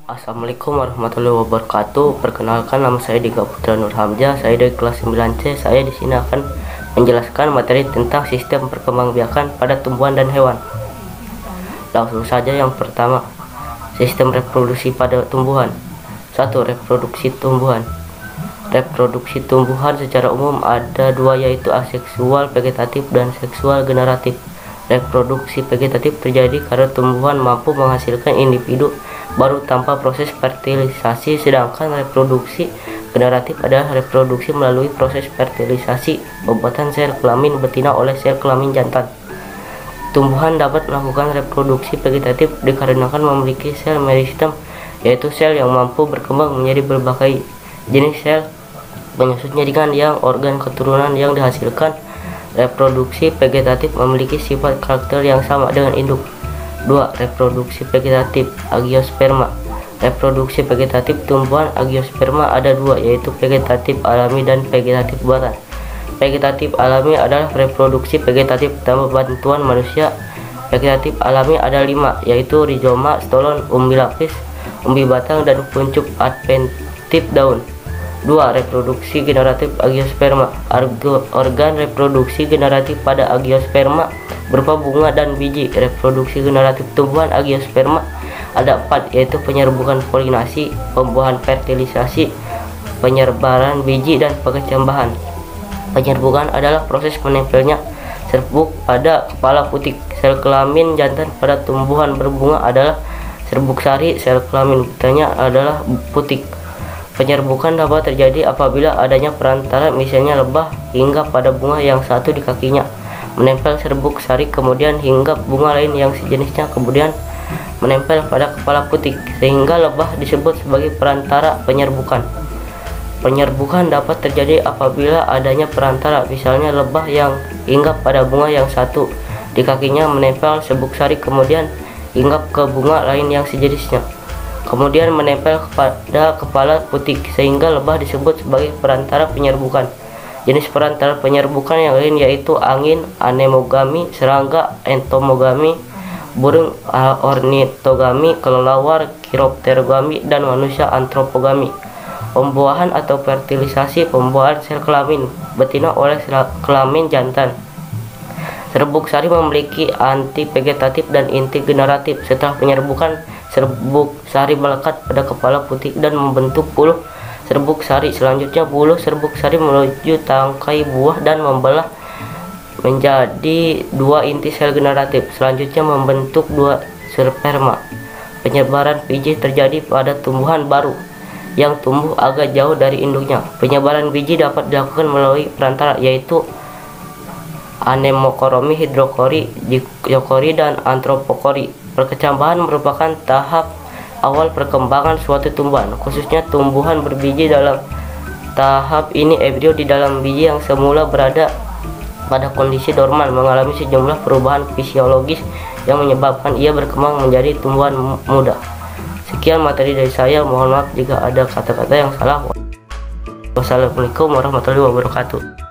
Assalamualaikum warahmatullahi wabarakatuh. Perkenalkan, nama saya Dika Putra Nur Hamzah. Saya dari kelas 9C. Saya di sini akan menjelaskan materi tentang sistem perkembangbiakan pada tumbuhan dan hewan. Langsung saja yang pertama, sistem reproduksi pada tumbuhan. 1. Reproduksi tumbuhan. Reproduksi tumbuhan secara umum ada dua, yaitu aseksual vegetatif dan seksual generatif. Reproduksi vegetatif terjadi karena tumbuhan mampu menghasilkan individu baru tanpa proses fertilisasi, sedangkan reproduksi generatif adalah reproduksi melalui proses fertilisasi pembuatan sel kelamin betina oleh sel kelamin jantan. Tumbuhan dapat melakukan reproduksi vegetatif dikarenakan memiliki sel meristem, yaitu sel yang mampu berkembang menjadi berbagai jenis sel penyusun jaringan yang organ keturunan yang dihasilkan. Reproduksi vegetatif memiliki sifat karakter yang sama dengan induk. 2. Reproduksi vegetatif agiosperma. Reproduksi vegetatif tumbuhan agiosperma ada dua, yaitu vegetatif alami dan vegetatif buatan. Vegetatif alami adalah reproduksi vegetatif tanpa bantuan manusia. Vegetatif alami ada 5, yaitu rizoma, stolon, umbi lapis, umbi batang, dan kuncup adventif daun. 2. Reproduksi generatif agiosperma. Organ reproduksi generatif pada agiosperma berupa bunga dan biji. Reproduksi generatif tumbuhan agiosperma ada 4, yaitu penyerbukan polinasi, pembuahan fertilisasi, penyebaran biji, dan pengecambahan. Penyerbukan adalah proses menempelnya serbuk pada kepala putik. Sel kelamin jantan pada tumbuhan berbunga adalah serbuk sari, sel kelamin betina adalah putik. Penyerbukan dapat terjadi apabila adanya perantara, misalnya lebah hinggap pada bunga yang satu di kakinya, menempel serbuk sari, kemudian hinggap bunga lain yang sejenisnya, kemudian menempel pada kepala putik, sehingga lebah disebut sebagai perantara penyerbukan. Penyerbukan dapat terjadi apabila adanya perantara, misalnya lebah yang hinggap pada bunga yang satu di kakinya, menempel serbuk sari, kemudian hinggap ke bunga lain yang sejenisnya, kemudian menempel kepada kepala putik, sehingga lebah disebut sebagai perantara penyerbukan. Jenis perantara penyerbukan yang lain yaitu angin, anemogami, serangga, entomogami, burung ornitogami, kelelawar, chiropterogami, dan manusia antropogami. Pembuahan atau fertilisasi, pembuahan sel kelamin betina oleh sel kelamin jantan. Serbuk sari memiliki anti vegetatif dan inti generatif. Setelah penyerbukan, serbuk sari melekat pada kepala putik dan membentuk buluh serbuk sari. Selanjutnya buluh serbuk sari menuju tangkai buah dan membelah menjadi dua inti sel generatif. Selanjutnya membentuk dua sperma. Penyebaran biji terjadi pada tumbuhan baru yang tumbuh agak jauh dari induknya. Penyebaran biji dapat dilakukan melalui perantara, yaitu anemokori, hidrokori, diokori, dan antropokori. Perkecambahan merupakan tahap awal perkembangan suatu tumbuhan, khususnya tumbuhan berbiji. Dalam tahap ini, embrio di dalam biji yang semula berada pada kondisi dorman mengalami sejumlah perubahan fisiologis yang menyebabkan ia berkembang menjadi tumbuhan muda. Sekian materi dari saya, mohon maaf jika ada kata-kata yang salah. Wassalamualaikum warahmatullahi wabarakatuh.